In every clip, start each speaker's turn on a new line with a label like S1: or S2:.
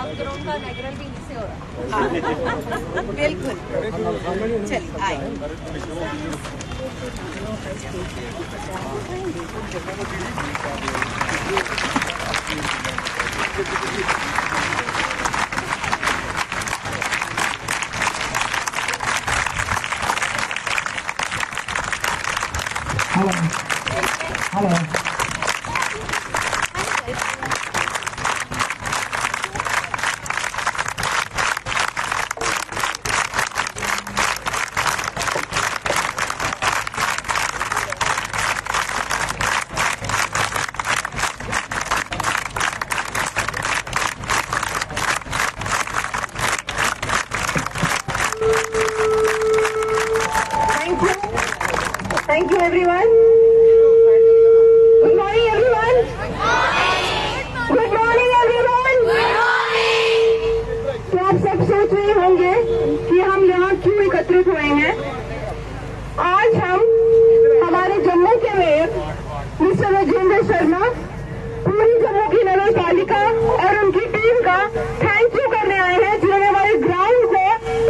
S1: Half ground का natural भी इससे हो रहा है।
S2: बिल्कुल, चलिए आइए।
S3: Hello.
S4: Thank you everyone. Good morning everyone. Good morning everyone. तो आप सब सोच रहे होंगे कि हम यहाँ क्यों एकत्रित हुए हैं। आज हम हमारे जम्मू के मेयर मिस्टर राजेंद्र शर्मा, पूरी जम्मू की नगर पालिका और उनकी टीम का थैंक यू करने आए हैं, जिन्होंने हमारे ग्राउंड को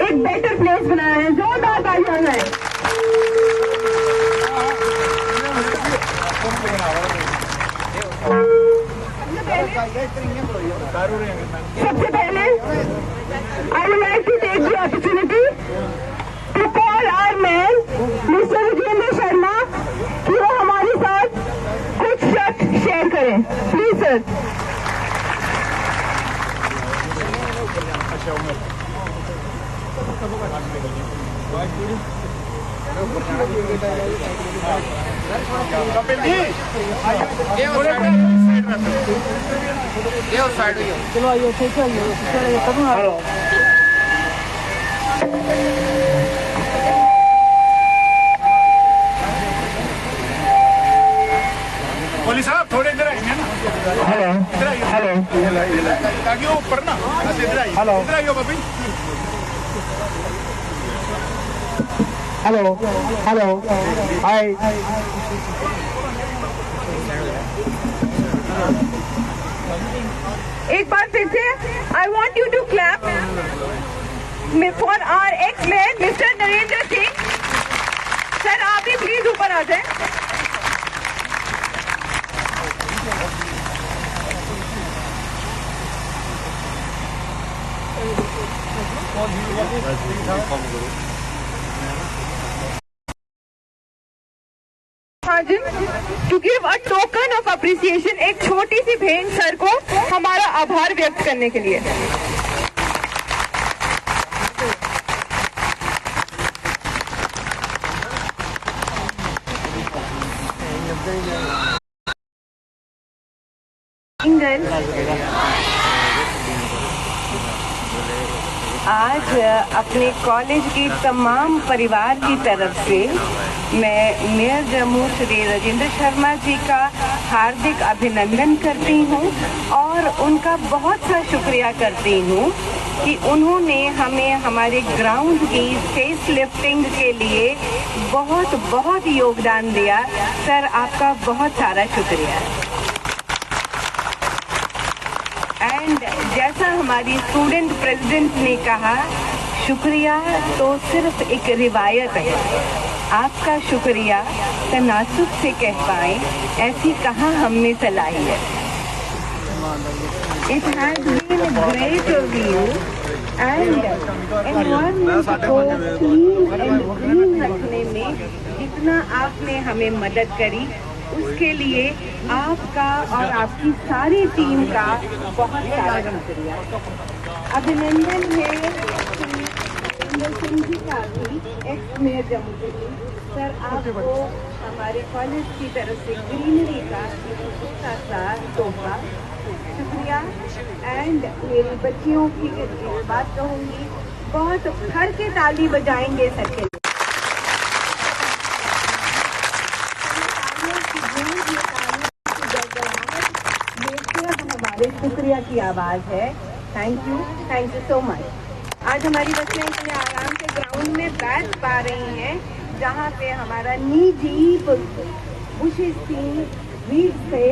S4: एक बेटर प्लेस बनाया है। जोरदार तालियां हैं। सबसे पहले I would like to take the opportunity to call our man mister Rajendra Sharma कि वो हमारे साथ कुछ शब्द शेयर करें। Please sir.
S3: चलो आइए, हेलो।
S5: मोली साहब थोड़े इधर आएंगे ना।
S3: हेलो हेलो
S5: आगे ऊपर ना, इधर आइए।
S3: हेलो
S5: इधर आइए बाबी।
S3: Hello hello hi.
S4: एक बार फिर से I want you to clap for our ex man mister Narendra Singh. Sir आप भी प्लीज ऊपर आ जाए। To give a token of appreciation, एक छोटी सी भेंट सर को हमारा आभार व्यक्त करने के लिए।
S2: आज अपने कॉलेज की तमाम परिवार की तरफ से मैं मेयर जम्मू श्री राजेंद्र शर्मा जी का हार्दिक अभिनंदन करती हूँ और उनका बहुत सा शुक्रिया करती हूँ कि उन्होंने हमें हमारे ग्राउंड की फेस लिफ्टिंग के लिए बहुत बहुत योगदान दिया। सर आपका बहुत सारा शुक्रिया। एंड जैसा हमारी स्टूडेंट प्रेसिडेंट ने कहा, शुक्रिया तो सिर्फ एक रिवायत है, आपका शुक्रिया तनासुब से कह पाए ऐसी कहाँ हमने चलाई है। It has been great of you and environment को क्लीन एंड ग्रीन रखने में जितना आपने हमें मदद करी, उसके लिए आपका और आपकी सारी टीम का बहुत सारा शुक्रिया। अभिनंदन है सिंह जी का भी, x mayor Jammu Kashmir. Sir आपको हमारे कॉलेज की तरफ से ग्रीनरी का छोटा सा तोहफा, शुक्रिया। एंड मेरी बच्चियों की बात कहूँगी, बहुत भर के ताली बजाएंगे सर के लिए। हमारे शुक्रिया की आवाज है। Thank you so much. आज हमारी बच्चियां इतने आराम से ग्राउंड में बैठ पा रही हैं, जहाँ पे हमारा नी डीप बुशेस थी, वीड्स थे,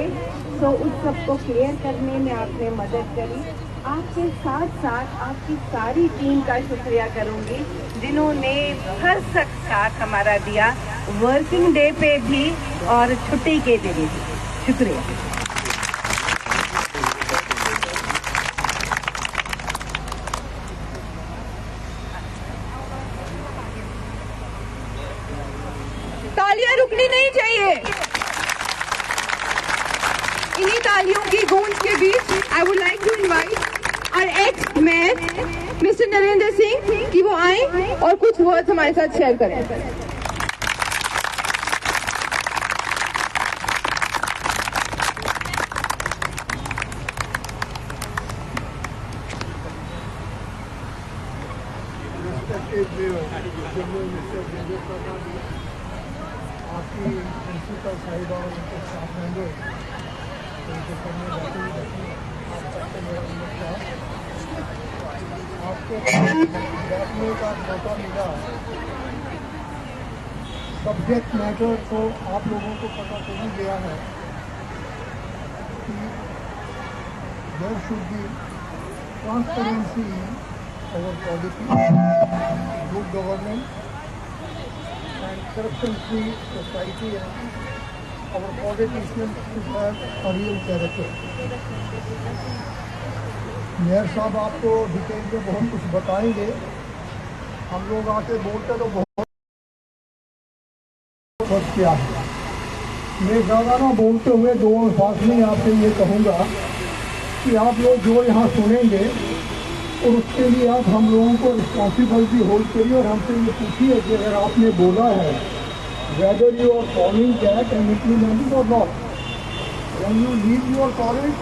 S2: तो उस सबको क्लियर करने में आपने मदद करी। आपके साथ साथ आपकी सारी टीम का शुक्रिया करूंगी जिन्होंने भरसक साथ हमारा दिया, वर्किंग डे पे भी और छुट्टी के दिन भी। शुक्रिया।
S4: तालियां रुकनी नहीं चाहिए। इन्हीं तालियों की गूंज के बीच I would like to invite our ex man mister Narendra Singh कि वो आए और कुछ वर्ड्स हमारे साथ शेयर करें।
S6: आपकी प्रिंसिपल साहिबा और उनके स्टाफ मेंबर उनके करने आप सबसे मेरा नमस्कार। आपको बैठने का मौका मिला। सब्जेक्ट मैटर तो आप लोगों को पता चल ही गया है कि there should be transparency over politics, good governance and corruption-free society, and our politicians should have a real character. Mayor साहब आपको डिटेल में बहुत कुछ बताएंगे। हम लोग आके बोलते तो बहुत फर्क किया है। मैं ज़्यादा ना बोलते हुए दो अल्फाज में आपसे ये कहूँगा कि आप लोग जो यहाँ सुनेंगे और उसके लिए आप हम लोगों को रिस्पॉन्सिबिलिटी होल्ड करिए और हमसे ये पूछिए कि अगर आपने बोला है whether you are following that and implementing or not. When you leave your college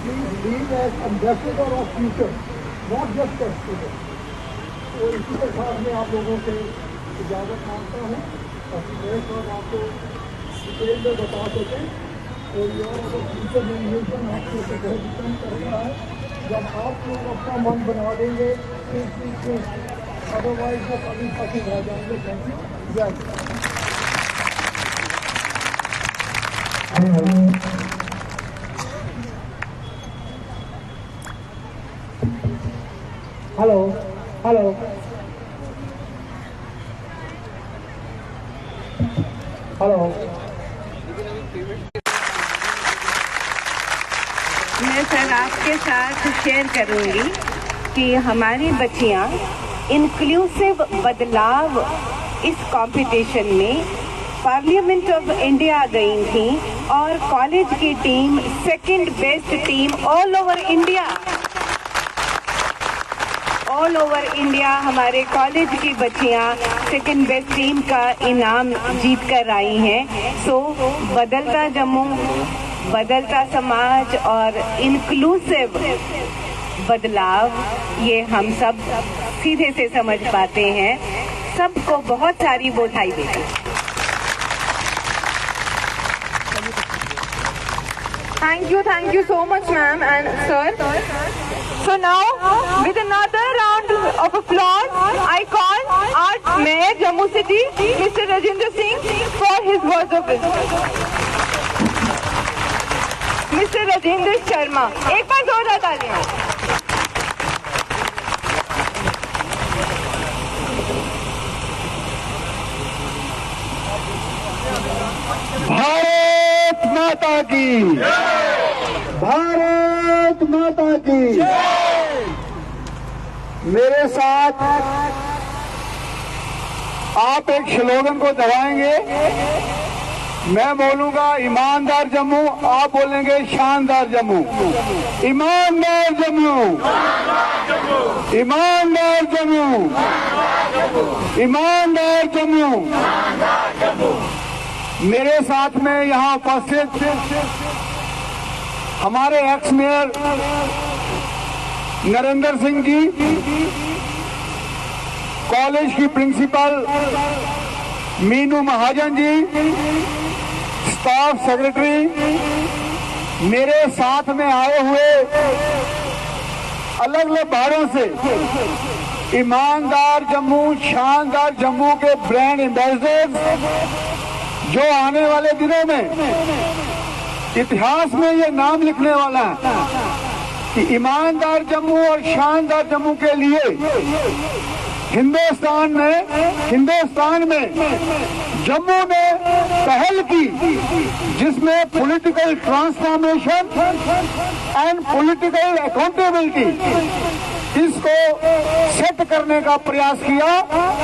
S6: please leave as ambassador of future, not just as student. तो इसी के साथ में आप लोगों से इजाज़त मांगता हूँ ताकि मेरे साथ आपको डिटेल में बता सकें और योर फ्यूचर जनरेशन आपको बहुत डिपेंड करता है। जब आप लोग अपना मन बना देंगे अदरवाइज वो कभी फंसे रह जाएंगे। Thank you. जय
S3: हेलो हेलो हेलो।
S2: मैं सर आपके साथ शेयर करूंगी कि हमारी बच्चियां इंक्लूसिव बदलाव इस कंपटीशन में पार्लियामेंट ऑफ इंडिया गई थी और कॉलेज की team second best team all over India हमारे कॉलेज की बच्चियां सेकंड बेस्ट टीम का इनाम जीत कर आई हैं। सो बदलता जम्मू, बदलता समाज और इंक्लूसिव बदलाव, ये हम सब सीधे से समझ पाते हैं। सबको बहुत सारी बधाई देती।
S4: Thank you so much, ma'am and sir. So now, with another round of applause, I call our Mayor Jammu City, Mr. Rajendra Singh, for his words of wisdom. Mr. Rajendra Sharma, एक बार जोरदार तालियां।
S3: भारत माता की, भारत माता की। मेरे साथ आप एक स्लोगन को दोहराएंगे। मैं बोलूंगा ईमानदार जम्मू, आप बोलेंगे शानदार जम्मू। ईमानदार जम्मू, ईमानदार जम्मू, ईमानदार जम्मू। मेरे साथ में यहाँ उपस्थित हमारे x mayor Narendra Singh ji, college की principal Meenu Mahajan ji, staff secretary, मेरे साथ में आए हुए अलग अलग बाहरों से ईमानदार जम्मू, शानदार जम्मू के ब्रांड एम्बेसडर, जो आने वाले दिनों में इतिहास में ये नाम लिखने वाला है। कि ईमानदार जम्मू और शानदार जम्मू के लिए हिंदुस्तान में जम्मू ने पहल की, जिसमें political transformation and political accountability इसको सेट करने का प्रयास किया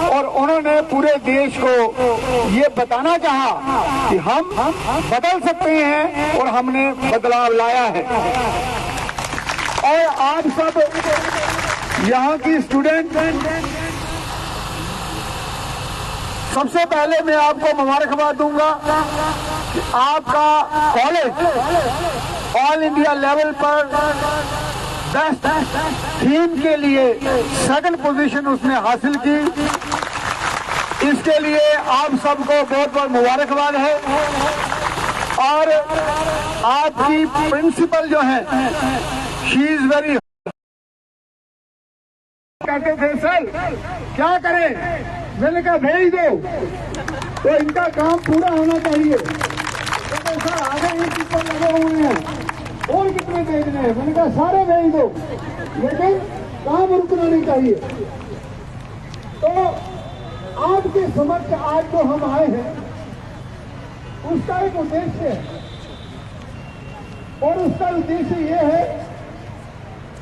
S3: और उन्होंने पूरे देश को ये बताना चाहा कि हम बदल सकते हैं और हमने बदलाव लाया है। और आप सब यहाँ की स्टूडेंट, सबसे पहले मैं आपको मुबारकबाद दूंगा कि आपका कॉलेज ऑल इंडिया लेवल पर बेस्ट थीम के लिए 2nd पोजीशन उसने हासिल की। इसके लिए आप सबको बहुत बहुत मुबारकबाद है। और आपकी प्रिंसिपल जो है, शी इज वेरी, कहते थे सर क्या करें, मैंने कहा भेज दो, तो इनका काम पूरा होना चाहिए। तो सर आगे ही टीचर लगे हुए हैं और कितने भेजने हैं, मैंने कहा सारे भेज दो, लेकिन काम रुकना नहीं चाहिए। तो आपके समक्ष आज जो हम आए हैं उसका एक उद्देश्य है, और उसका उद्देश्य ये है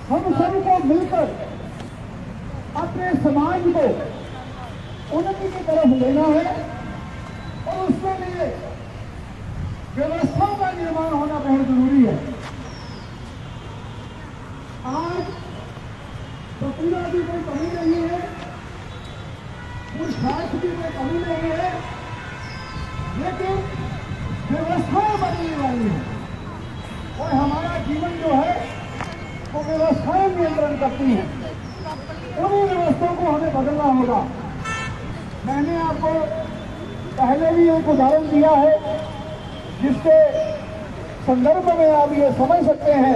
S3: हम सबको मिलकर अपने समाज को उन्नति की तरफ लेना है, और उसके लिए व्यवस्थाओं का निर्माण होना बहुत जरूरी है। आज प्रतिभा की कोई कमी नहीं है, पुरुषार्थ की कोई कमी नहीं है, लेकिन व्यवस्थाएं बदलने वाली है, और हमारा जीवन जो है वो व्यवस्थाएं नियंत्रण करती हैं। उन्हीं व्यवस्थाओं को हमें बदलना होगा। मैंने आपको पहले भी एक उदाहरण दिया है, जिसके संदर्भ में आप ये समझ सकते हैं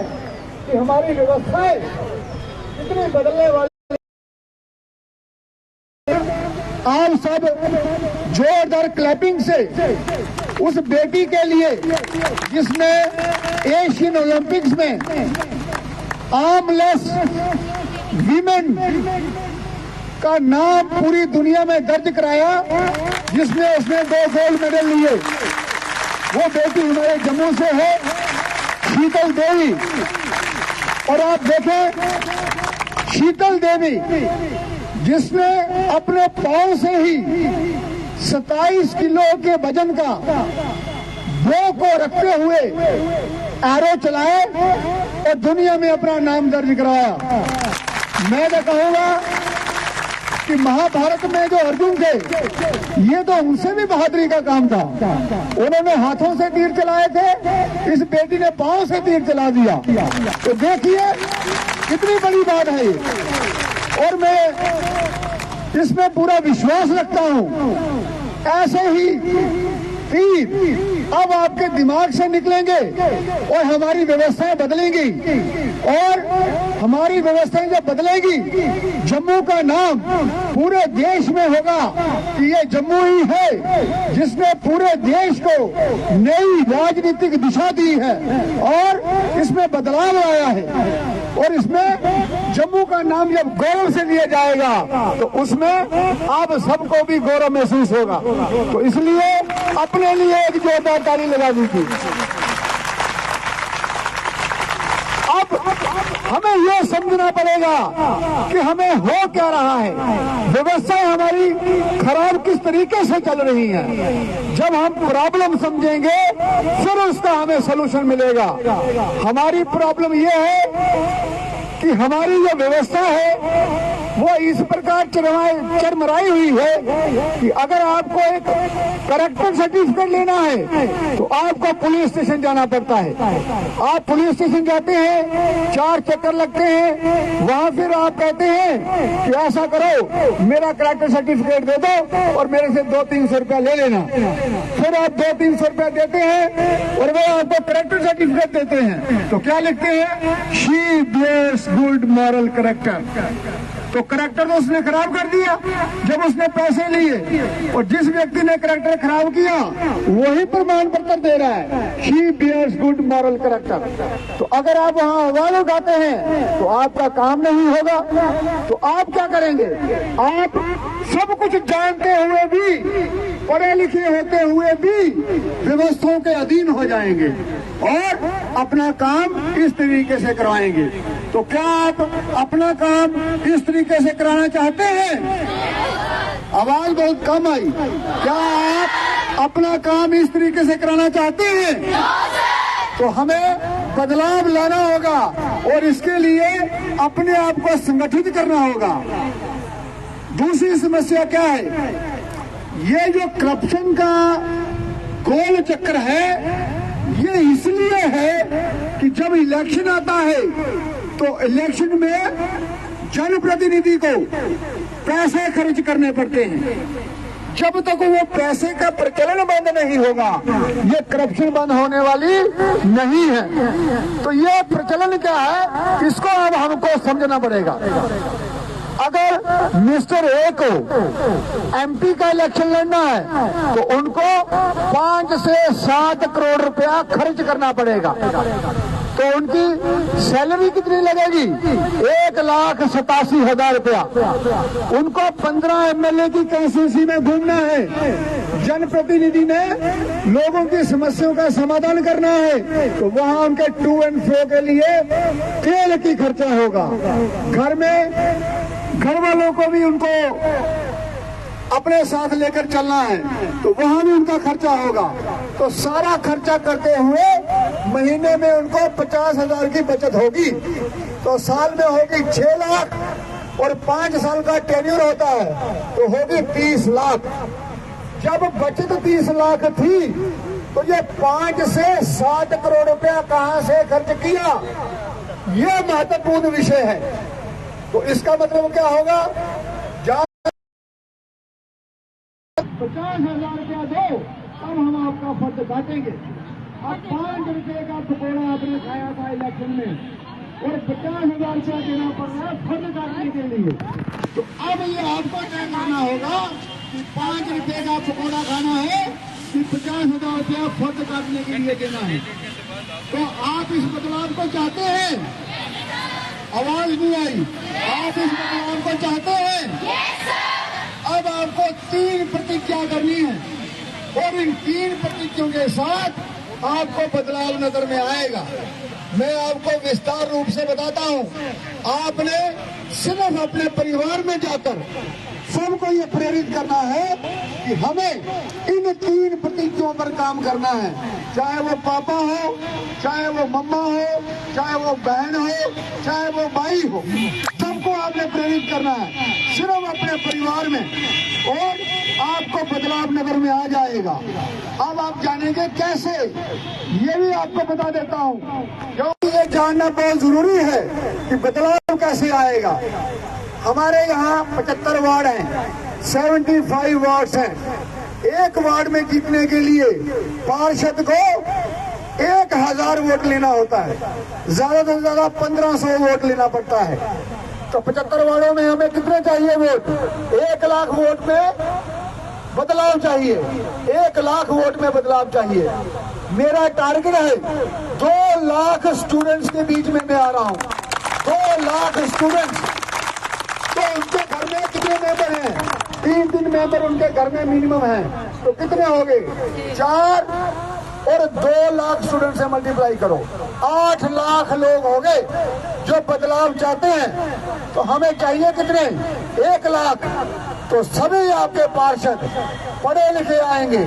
S3: कि हमारी व्यवस्थाएं कितनी बदलने वाली। आप सब जोरदार क्लैपिंग से उस बेटी के लिए जिसने एशियन ओलंपिक्स में आर्मलेस वीमेन का नाम पूरी दुनिया में दर्ज कराया, जिसमें उसने 2 गोल्ड मेडल लिए। वो बेटी हमारे जम्मू से है, शीतल देवी। और आप देखें, शीतल देवी जिसने अपने पांव से ही 27 किलो के वजन का बो को रखते हुए एरो चलाए और दुनिया में अपना नाम दर्ज कराया। मैं तो कहूंगा कि महाभारत में जो अर्जुन थे, ये तो उनसे भी बहादुरी का काम था। उन्होंने हाथों से तीर चलाए थे, इस बेटी ने पांव से तीर चला दिया। तो देखिए कितनी बड़ी बात है ये, और मैं इसमें पूरा विश्वास रखता हूं। ऐसे ही तीर अब आपके दिमाग से निकलेंगे और हमारी व्यवस्थाएं बदलेंगी, और हमारी व्यवस्थाएं जब बदलेगी, जम्मू का नाम पूरे देश में होगा कि ये जम्मू ही है जिसने पूरे देश को नई राजनीतिक दिशा दी है और इसमें बदलाव आया है। और इसमें जम्मू का नाम जब गौरव से लिया जाएगा तो उसमें आप सबको भी गौरव महसूस होगा। तो इसलिए अपने लिए एक जोरदार ताली लगा दीजिए। अब हमें यह समझना पड़ेगा कि हमें हो क्या रहा है, व्यवस्थाएं हमारी खराब किस तरीके से चल रही हैं। जब हम प्रॉब्लम समझेंगे फिर उसका हमें सलूशन मिलेगा। हमारी प्रॉब्लम यह है कि हमारी जो व्यवस्था है वो इस प्रकार चरमराई हुई है कि अगर आपको एक करेक्टर सर्टिफिकेट लेना है तो आपको पुलिस स्टेशन जाना पड़ता है। आप पुलिस स्टेशन जाते हैं, 4 चक्कर लगते हैं, वहां फिर आप कहते हैं कि ऐसा करो मेरा करेक्टर सर्टिफिकेट दे दो और मेरे से 200-300 रुपया ले लेना। फिर आप 200-300 रुपया देते हैं और वो आपको करेक्टर सर्टिफिकेट देते हैं। तो क्या लिखते हैं? She bears good moral character. तो करैक्टर तो उसने खराब कर दिया जब उसने पैसे लिए, और जिस व्यक्ति ने करैक्टर खराब किया वही प्रमाण पत्र दे रहा है, ही बियर्स गुड मॉरल करैक्टर। तो अगर आप वहां आवाज उठाते हैं तो आपका काम नहीं होगा। तो आप क्या करेंगे? आप सब कुछ जानते हुए भी, पढ़े लिखे होते हुए भी व्यवस्थाओं के अधीन हो जाएंगे और अपना काम इस तरीके से करवाएंगे। तो क्या आप अपना काम इस तरीके से कराना चाहते हैं? आवाज बहुत कम आई। क्या आप अपना काम इस तरीके से कराना चाहते हैं? तो हमें बदलाव लाना होगा और इसके लिए अपने आप को संगठित करना होगा। दूसरी समस्या क्या है? ये जो करप्शन का गोल चक्र है, ये इसलिए है कि जब इलेक्शन आता है तो इलेक्शन में जनप्रतिनिधि को पैसे खर्च करने पड़ते हैं। जब तक वो पैसे का प्रचलन बंद नहीं होगा, ये करप्शन बंद होने वाली नहीं है। तो ये प्रचलन क्या है, इसको अब हमको समझना पड़ेगा। अगर मिस्टर ए को एमपी का इलेक्शन लड़ना है तो उनको 5 से 7 करोड़ रुपया खर्च करना पड़ेगा। तो उनकी सैलरी कितनी लगेगी? 1,87,000 रुपया। उनको 15 एमएलए की कंस्टिट्यूंसी में घूमना है, जनप्रतिनिधि ने लोगों की समस्याओं का समाधान करना है, तो वहां उनके टू एंड फ्रो के लिए तेल की खर्चा होगा। घर में घर वालों को भी उनको अपने साथ लेकर चलना है, तो वहां भी उनका खर्चा होगा। तो सारा खर्चा करते हुए महीने में उनको 50,000 की बचत होगी, तो साल में होगी 6 लाख और 5 साल का टेन्योर होता है तो होगी 30 लाख। जब बचत 30 लाख थी तो ये 5 से 7 करोड़ रुपया कहां से खर्च किया, ये महत्वपूर्ण विषय है। तो इसका मतलब क्या होगा? 50,000 रुपया दो, तब हम आपका फर्ज काटेंगे। अब 5 रुपये का पकौड़ा आपने खाया था इलेक्शन में और 50,000 रुपया देना पड़ रहा है फर्ज काटने के लिए। तो अब ये आपको तय करना होगा कि 5 रुपये का पकौड़ा खाना है कि 50,000 रुपया फर्ज काटने के लिए देना है। तो आप इस बदलाव को चाहते हैं? आवाज नहीं आई। आप इस बदलाव को चाहते हैं? अब आपको 3 प्रतिज्ञा करनी है और इन 3 प्रतिज्ञों के साथ आपको बदलाव नजर में आएगा। मैं आपको विस्तार रूप से बताता हूं। आपने सिर्फ अपने परिवार में जाकर सबको ये प्रेरित करना है कि हमें इन 3 प्रतिज्ञाओं पर काम करना है, चाहे वो पापा हो, चाहे वो मम्मा हो, चाहे वो बहन हो, चाहे वो भाई हो, सबको आपने प्रेरित करना है सिर्फ अपने परिवार में, और आपको बदलाव नजर में आ जाएगा। अब आप जानेंगे कैसे, ये भी आपको बता देता हूँ, क्योंकि ये जानना बहुत जरूरी है कि बदलाव कैसे आएगा। हमारे यहाँ 75 वार्ड हैं, 75 वार्ड हैं। एक वार्ड में जीतने के लिए पार्षद को 1,000 वोट लेना होता है, ज्यादा से ज्यादा 1500 वोट लेना पड़ता है। तो 75 वार्डों में हमें कितने चाहिए वोट? 1 लाख वोट में बदलाव चाहिए, 1 लाख वोट में बदलाव चाहिए। मेरा टारगेट है 2 लाख स्टूडेंट्स के बीच में मैं आ रहा हूँ। 2 लाख स्टूडेंट्स, तो उनके घर में कितने मेंबर हैं? 3 मेंबर उनके घर में मिनिमम हैं, तो कितने हो गए? 4 और 2 लाख स्टूडेंट से मल्टीप्लाई करो, 8 लाख लोग हो गए जो बदलाव चाहते हैं। तो हमें चाहिए कितने? 1 लाख। तो सभी आपके पार्षद पढ़े लिखे आएंगे,